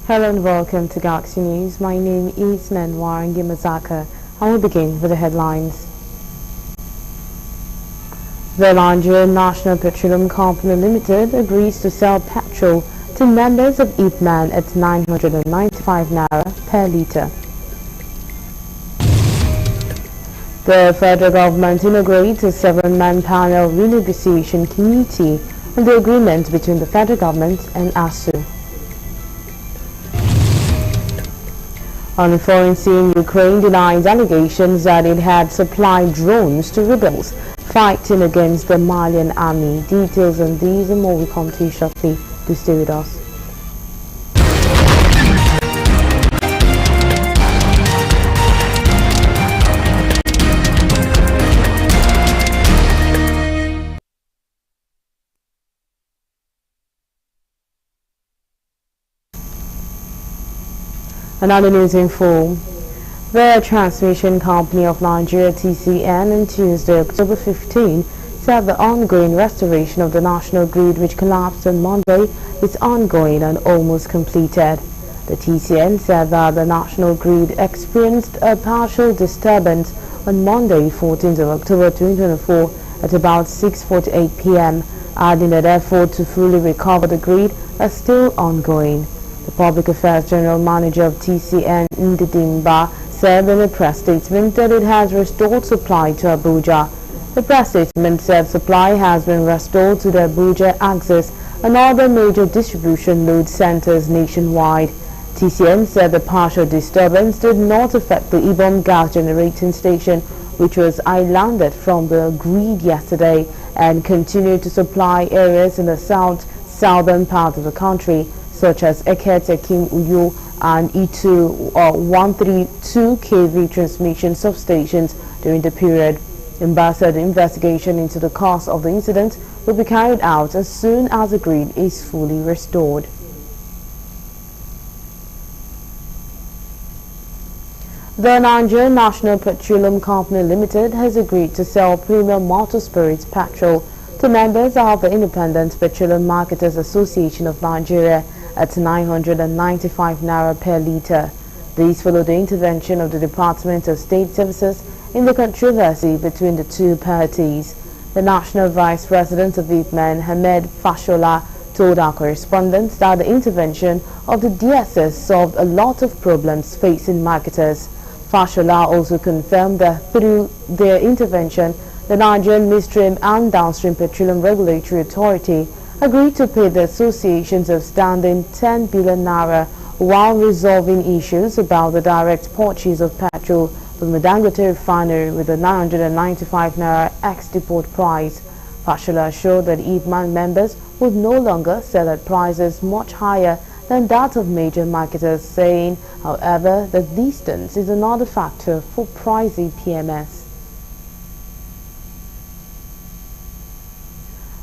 Hello and welcome to Galaxy News. My name is Menwar Ngimazaka. I will begin with the headlines. The Nigerian National Petroleum Company Limited agrees to sell petrol to members of IPMAN at 995 naira per litre. The federal government inaugurates a 7-man panel renegotiation committee on the agreement between the federal government and ASU. On a foreign scene, Ukraine denies allegations that it had supplied drones to rebels fighting against the Malian army. Details on these and more will come to you shortly. Do stay with us. Another news info. The Transmission Company of Nigeria TCN on Tuesday, October 15, said the ongoing restoration of the national grid, which collapsed on Monday, is ongoing and almost completed. The TCN said that the national grid experienced a partial disturbance on Monday, 14th of October 2024 at about 6:48 p.m., adding that efforts to fully recover the grid are still ongoing. The Public Affairs General Manager of TCN, Ndidimba, said in a press statement that it has restored supply to Abuja. The press statement said supply has been restored to the Abuja axis and other major distribution load centers nationwide. TCN said the partial disturbance did not affect the Ibom gas generating station, which was islanded from the grid yesterday and continued to supply areas in the southern part of the country, such as Ekete, Kim Uyo, and E2 132 kV transmission substations during the period. The investigation into the cause of the incident will be carried out as soon as the grid is fully restored. The Nigerian National Petroleum Company Limited has agreed to sell premium motor spirits petrol to members of the Independent Petroleum Marketers Association of Nigeria at 995 naira per litre. These follow the intervention of the Department of State Services in the controversy between the two parties. The National Vice President of IPMAN, Hamed Fashola, told our correspondents that the intervention of the DSS solved a lot of problems facing marketers. Fashola also confirmed that through their intervention, the Nigerian Midstream and Downstream Petroleum Regulatory Authority agreed to pay the association's outstanding 10 billion naira while resolving issues about the direct purchase of petrol from the Dangote refinery with a 995 naira ex-depot price. Fashola assured that IPMAN members would no longer sell at prices much higher than that of major marketers, saying, however, that distance is another factor for pricing PMS.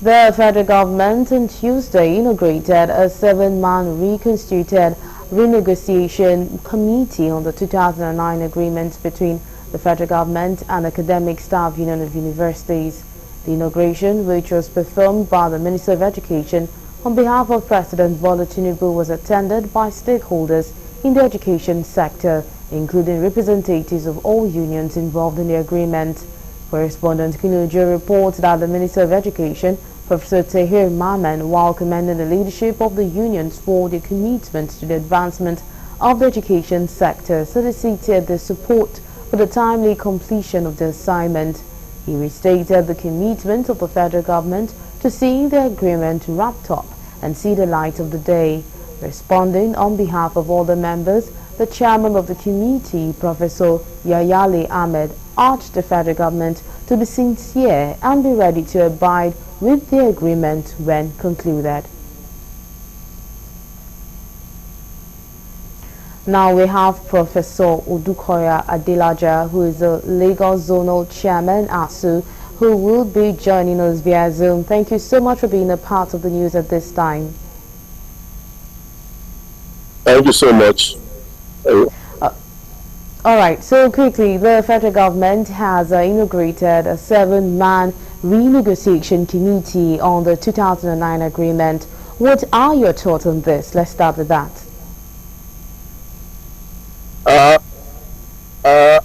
The federal government on Tuesday inaugurated a 7-man reconstituted renegotiation committee on the 2009 agreement between the federal government and Academic Staff Union of Universities. The inauguration, which was performed by the Minister of Education on behalf of President Bola Tinubu, was attended by stakeholders in the education sector, including representatives of all unions involved in the agreement. Correspondent Kinujo reports that the Minister of Education, Professor Tahir Maman, while commending the leadership of the unions for their commitment to the advancement of the education sector, solicited their support for the timely completion of the assignment. He restated the commitment of the federal government to seeing the agreement wrapped up and see the light of the day. Responding on behalf of all the members, the chairman of the committee, Professor Yayale Ahmed, urged the federal government to be sincere and be ready to abide with the agreement when concluded. Now we have Professor Odukoya Adelaja, who is the Lagos Zonal Chairman, ASU, who will be joining us via Zoom. Thank you so much for being a part of the news at this time. Thank you so much. All right, so quickly, the federal government has inaugurated a 7-man renegotiation committee on the 2009 agreement. What are your thoughts on this? Let's start with that. Uh,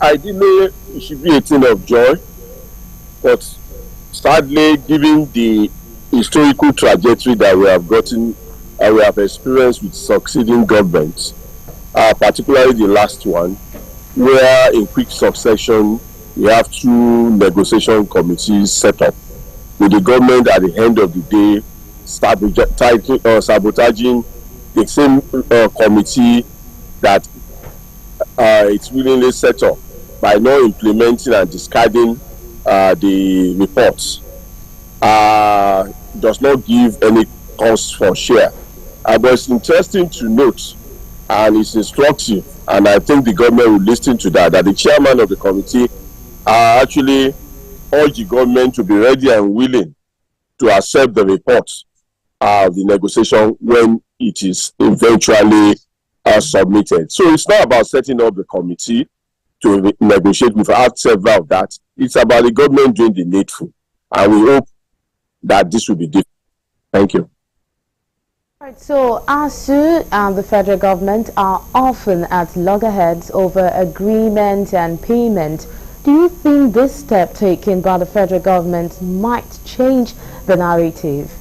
Ideally, it should be a thing of joy, but sadly, given the historical trajectory that we have gotten, we have experienced with succeeding governments, particularly the last one, where in quick succession we have two negotiation committees set up, with the government at the end of the day sabotaging the same committee that it's willingly set up by not implementing and discarding the reports. Does not give any cause for share. But it's interesting to note, and it's instructive, and I think the government will listen to that the chairman of the committee actually urged the government to be ready and willing to accept the report of the negotiation when it is eventually submitted. So it's not about setting up the committee to negotiate. We've had several of that. It's about the government doing the needful. And we hope that this will be different. Thank you. Right, so ASUU and the federal government are often at loggerheads over agreement and payment. Do you think this step taken by the federal government might change the narrative?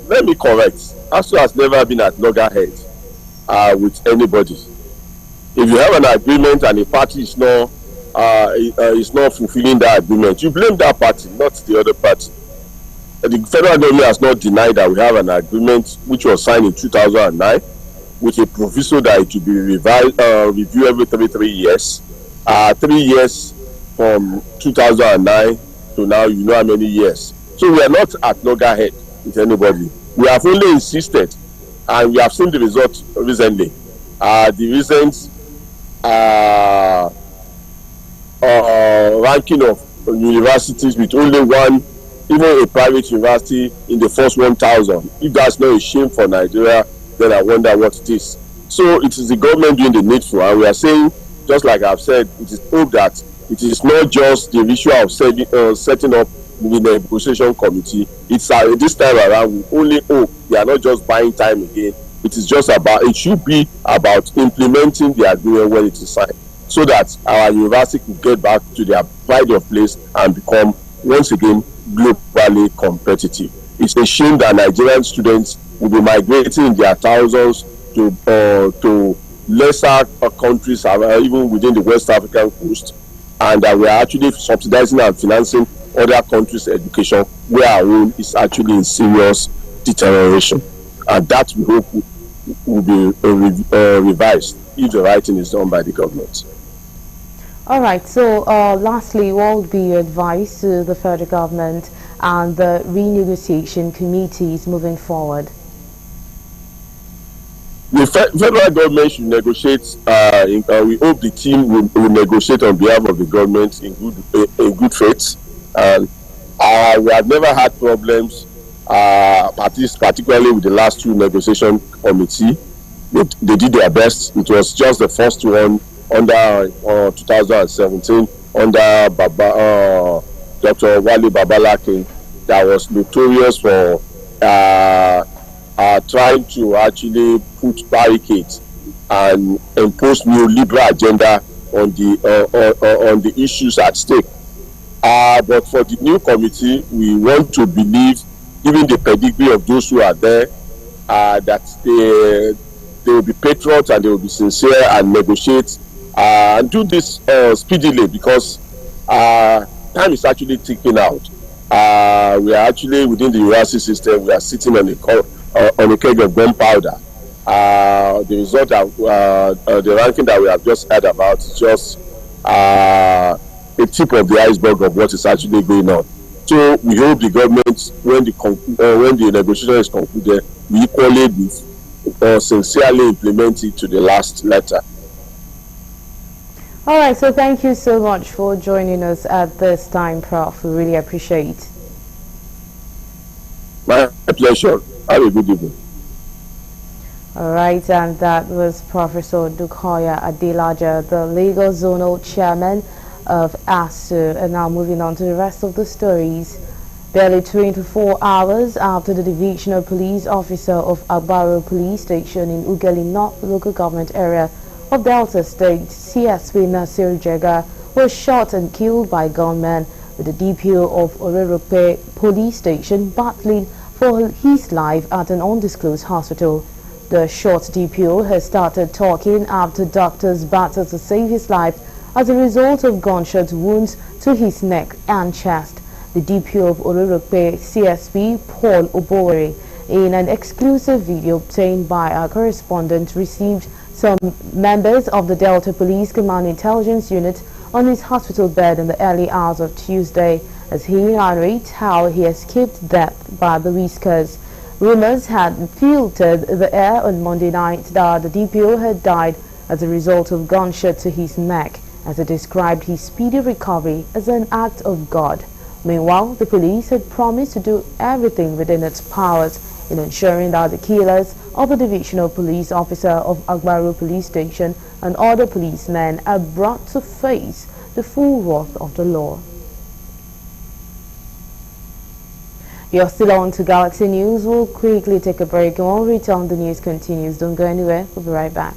Let me correct. ASUU has never been at loggerheads with anybody. If you have an agreement and a party is not fulfilling that agreement, you blame that party, not the other party. The federal government has not denied that we have an agreement which was signed in 2009 with a proviso that it will be reviewed every 3 years. 3 years from 2009 to now, you know how many years. So we are not at loggerhead with anybody. We have only insisted, and we have seen the results recently. The recent ranking of universities with only one, even a private university in the first 1,000. If that's not a shame for Nigeria, then I wonder what it is. So it is the government doing the needful, and we are saying, just like I've said, it is hope that it is not just the issue of setting up the negotiation committee. It's this time around, we only hope they are not just buying time again. It is just about, it should be about implementing the agreement when it is signed, so that our university could get back to their pride of place and become once again globally competitive. It's a shame that Nigerian students will be migrating in their thousands to lesser countries, even within the West African coast, and that we are actually subsidizing and financing other countries' education, where our own is actually in serious deterioration. And that we hope will be revised if the writing is done by the government. All right, so lastly, what would be your advice to the federal government and the renegotiation committees moving forward? The federal government should negotiate. We hope the team will negotiate on behalf of the government in good faith. And we have never had problems, particularly with the last two negotiation committee. They did their best. It was just the first one under 2017 under Dr. Wale Babalakin that was notorious for trying to actually put barricades and impose neoliberal agenda on the issues at stake. But for the new committee, we want to believe, given the pedigree of those who are there, that they will be patriots and they will be sincere and negotiate and do this speedily, because time is actually ticking out. We are actually within the university system. We are sitting on a keg of gunpowder. The result of the ranking that we have just heard about is just a tip of the iceberg of what is actually going on. So we hope the government, when the negotiation is concluded, will equally be sincerely implement it to the last letter. All right, so thank you so much for joining us at this time, Prof. We really appreciate. My pleasure. Have a good evening. All right, and that was Professor Dukoya Adelaja, the legal zonal chairman of ASUU. And now moving on to the rest of the stories. Barely 24 hours after the divisional police officer of Agbaro Police Station in Ughelli North local government area of Delta State, CSP Nasir Jega, was shot and killed by gunmen, with the DPO of Orerope Police Station battling for his life at an undisclosed hospital. The shot DPO has started talking after doctors battled to save his life as a result of gunshot wounds to his neck and chest. The DPO of Orerope, CSP Paul Obowere, in an exclusive video obtained by our correspondent, received some members of the Delta Police Command Intelligence Unit on his hospital bed in the early hours of Tuesday, as he narrates how he escaped death by the whiskers. Rumors had filtered the air on Monday night that the DPO had died as a result of gunshot to his neck, as he described his speedy recovery as an act of God. Meanwhile, the police had promised to do everything within its powers in ensuring that the killers of the divisional police officer of Agbaro Police Station and other policemen are brought to face the full wrath of the law. You're still on to Galaxy News. We'll quickly take a break, and when we return, the news continues. Don't go anywhere. We'll be right back.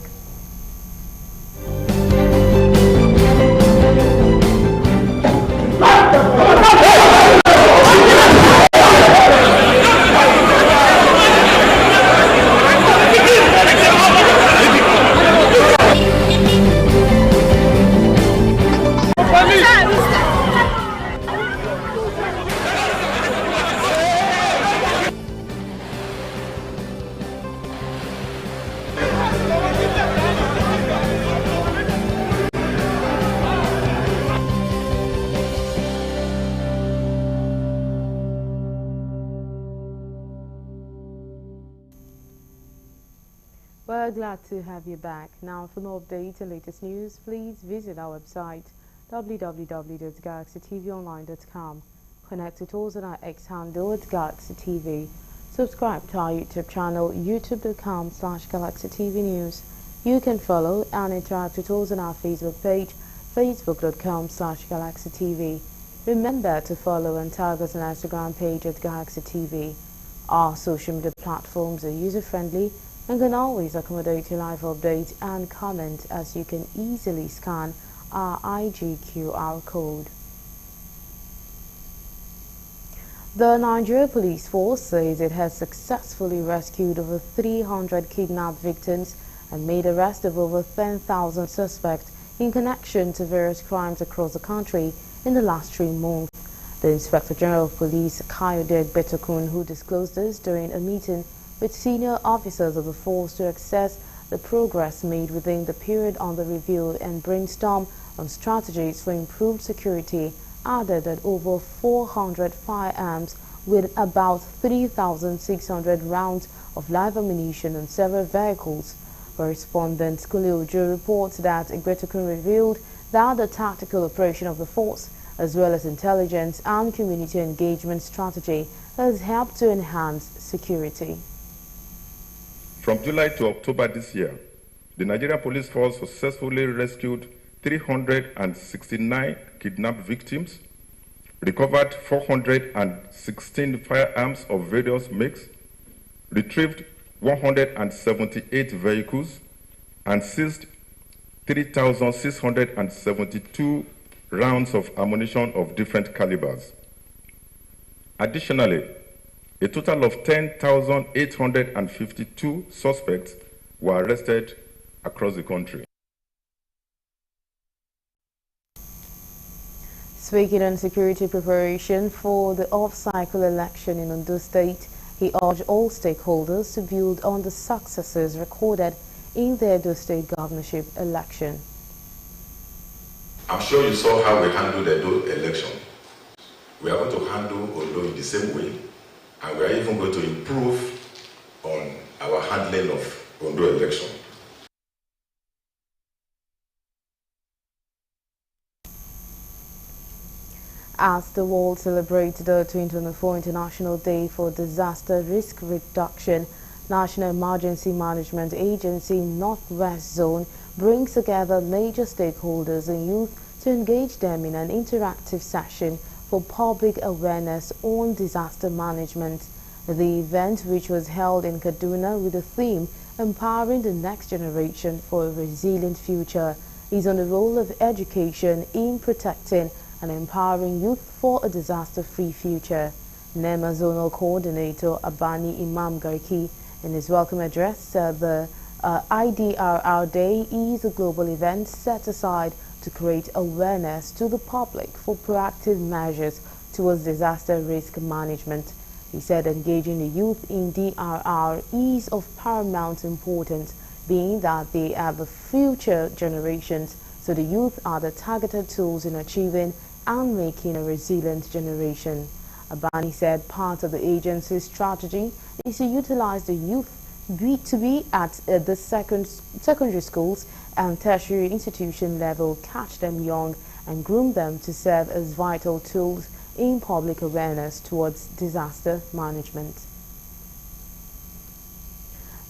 We're glad to have you back. Now, for more updates and latest news, please visit our website www.galaxytvonline.com. Connect with us on our X handle at Galaxy TV. Subscribe to our YouTube channel, youtube.com/GalaxyTV News. You can follow and interact with us on our Facebook page, facebook.com/GalaxyTV. Remember to follow and tag us on our Instagram page at Galaxy TV. Our social media platforms are user-friendly and can always accommodate your live updates and comment, as you can easily scan our IG QR code. The Nigeria Police Force says it has successfully rescued over 300 kidnapped victims and made arrests of over 10,000 suspects in connection to various crimes across the country in the last 3 months. The Inspector General of Police, Kayode Egbetokun, who disclosed this during a meeting with senior officers of the force to assess the progress made within the period under review and brainstorm on strategies for improved security, added that over 400 firearms with about 3,600 rounds of live ammunition and several vehicles. Correspondent Kule Ojo reports that Egbetokun revealed that the tactical operation of the force, as well as intelligence and community engagement strategy, has helped to enhance security. From July to October this year, the Nigerian Police Force successfully rescued 369 kidnapped victims, recovered 416 firearms of various makes, retrieved 178 vehicles, and seized 3,672 rounds of ammunition of different calibers. Additionally, a total of 10,852 suspects were arrested across the country. Speaking on security preparation for the off-cycle election in Ondo State, he urged all stakeholders to build on the successes recorded in the Ondo State governorship election. I'm sure you saw how we handled the Ondo election. We are going to handle Ondo in the same way, and we are even going to improve on our handling of Ondo election. As the world celebrates the 2024 International Day for Disaster Risk Reduction, National Emergency Management Agency Northwest Zone brings together major stakeholders and youth to engage them in an interactive session for public awareness on disaster management. The event, which was held in Kaduna with the theme Empowering the Next Generation for a Resilient Future, is on the role of education in protecting and empowering youth for a disaster-free future. NEMA Zonal Coordinator Abani Imam Garki, in his welcome address, said the IDRR Day is a global event set aside to create awareness to the public for proactive measures towards disaster risk management. He said engaging the youth in DRR is of paramount importance, being that they are the future generations, so the youth are the targeted tools in achieving and making a resilient generation. Abani said part of the agency's strategy is to utilize the youth to be at the secondary schools and tertiary institution level, catch them young and groom them to serve as vital tools in public awareness towards disaster management.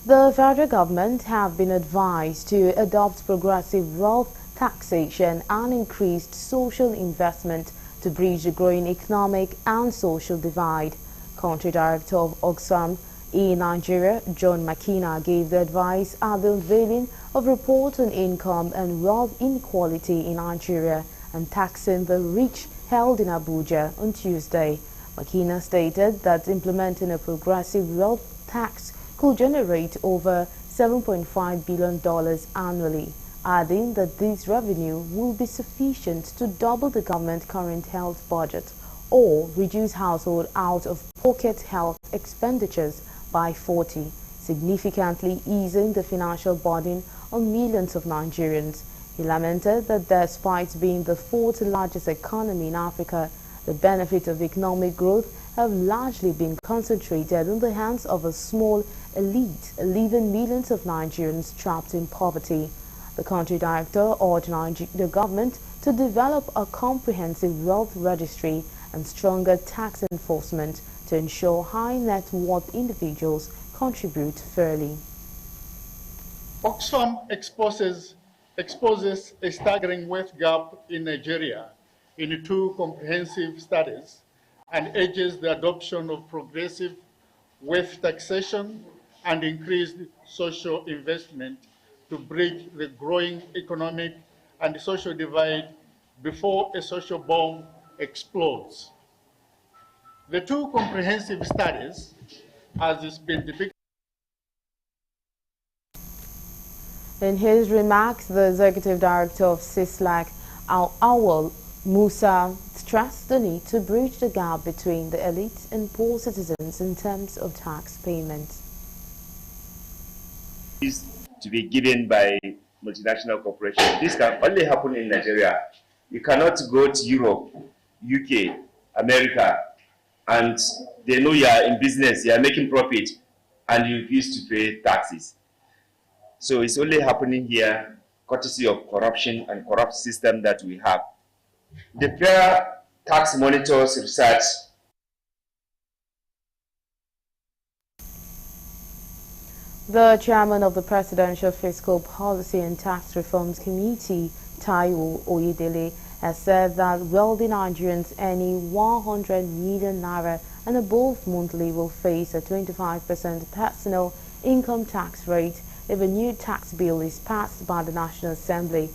The federal government have been advised to adopt progressive wealth taxation and increased social investment to bridge the growing economic and social divide. Country Director of Oxfam in Nigeria, John McKenna, gave the advice at the unveiling of report on income and wealth inequality in Nigeria and taxing the rich held in Abuja on Tuesday. McKenna stated that implementing a progressive wealth tax could generate over $7.5 billion annually, adding that this revenue will be sufficient to double the government's current health budget or reduce household out-of-pocket health expenditures by 40%, significantly easing the financial burden on millions of Nigerians. He lamented that despite being the fourth largest economy in Africa, the benefits of economic growth have largely been concentrated in the hands of a small elite, leaving millions of Nigerians trapped in poverty. The country director urged the government to develop a comprehensive wealth registry and stronger tax enforcement to ensure high net worth individuals contribute fairly. Oxfam exposes a staggering wealth gap in Nigeria in two comprehensive studies and urges the adoption of progressive wealth taxation and increased social investment to bridge the growing economic and social divide before a social bomb explodes. The two comprehensive studies, as has been depicted. In his remarks, the executive director of CISLAC, Awal Musa, stressed the need to bridge the gap between the elite and poor citizens in terms of tax payments. Is to be given by multinational corporations. This can only happen in Nigeria. You cannot go to Europe, UK, America, and they know you are in business, you are making profit, and you refuse to pay taxes. So it's only happening here courtesy of corruption and corrupt system that we have. The Fair Tax Monitors research. The chairman of the Presidential Fiscal Policy and Tax Reforms Committee, Taiwo Oyedele, has said that wealthy Nigerians earning 100 million naira and above monthly will face a 25% personal income tax rate if a new tax bill is passed by the National Assembly.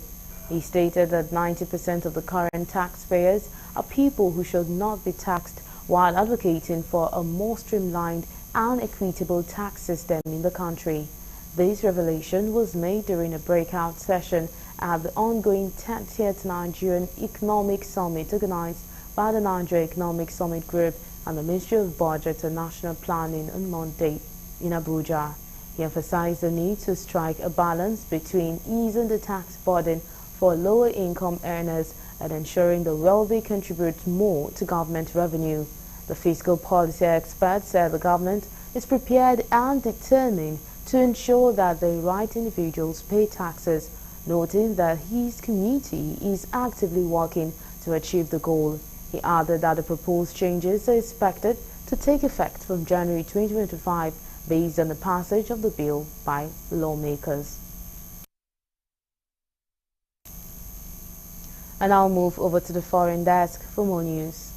He stated that 90% of the current taxpayers are people who should not be taxed, while advocating for a more streamlined and equitable tax system in the country. This revelation was made during a breakout session at the ongoing 30th Nigerian Economic Summit organized by the Nigeria Economic Summit Group and the Ministry of Budget and National Planning on Monday in Abuja. He emphasized the need to strike a balance between easing the tax burden for lower income earners and ensuring the wealthy contribute more to government revenue. The fiscal policy expert said the government is prepared and determined to ensure that the right individuals pay taxes, noting that his committee is actively working to achieve the goal. He added that the proposed changes are expected to take effect from January 2025 based on the passage of the bill by lawmakers. And I'll move over to the foreign desk for more news.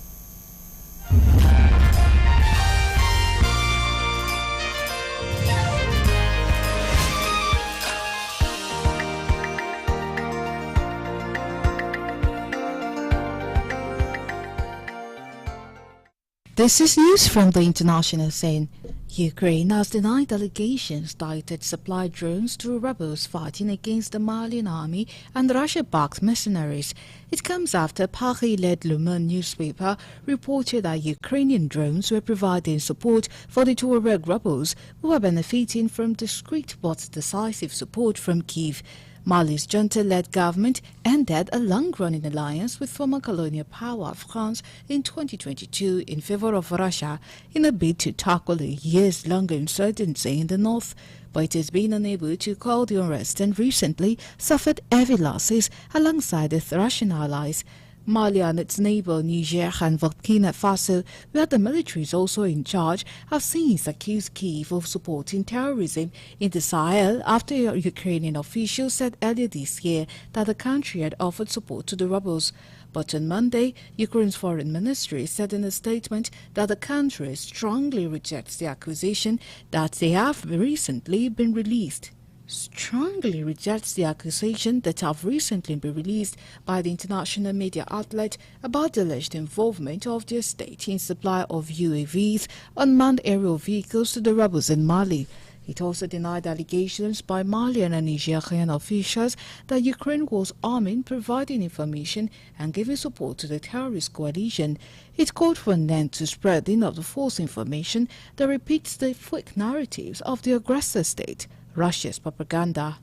This is news from the international scene. Ukraine has denied allegations that it supplied drones to rebels fighting against the Malian army and Russia-backed mercenaries. It comes after Paris-led Le Monde newspaper reported that Ukrainian drones were providing support for the Tuareg rebels who are benefiting from discreet but decisive support from Kyiv. Mali's junta-led government ended a long-running alliance with former colonial power France in 2022 in favor of Russia in a bid to tackle a years-long insurgency in the north. But it has been unable to quell the unrest and recently suffered heavy losses alongside its Russian allies. Mali and its neighbor Niger and Burkina Faso, where the military is also in charge, have since accused Kyiv of supporting terrorism in the Sahel after Ukrainian officials said earlier this year that the country had offered support to the rebels. But on Monday, Ukraine's foreign ministry said in a statement that the country strongly rejects the accusation that they have recently been released. Strongly rejects the accusation that have recently been released by the international media outlet about the alleged involvement of their state in supply of UAVs, unmanned aerial vehicles to the rebels in Mali. It also denied allegations by Malian and Nigerian officials that Ukraine was arming, providing information and giving support to the terrorist coalition. It called for an end to spreading of the false information that repeats the fake narratives of the aggressor state, Russia's propaganda.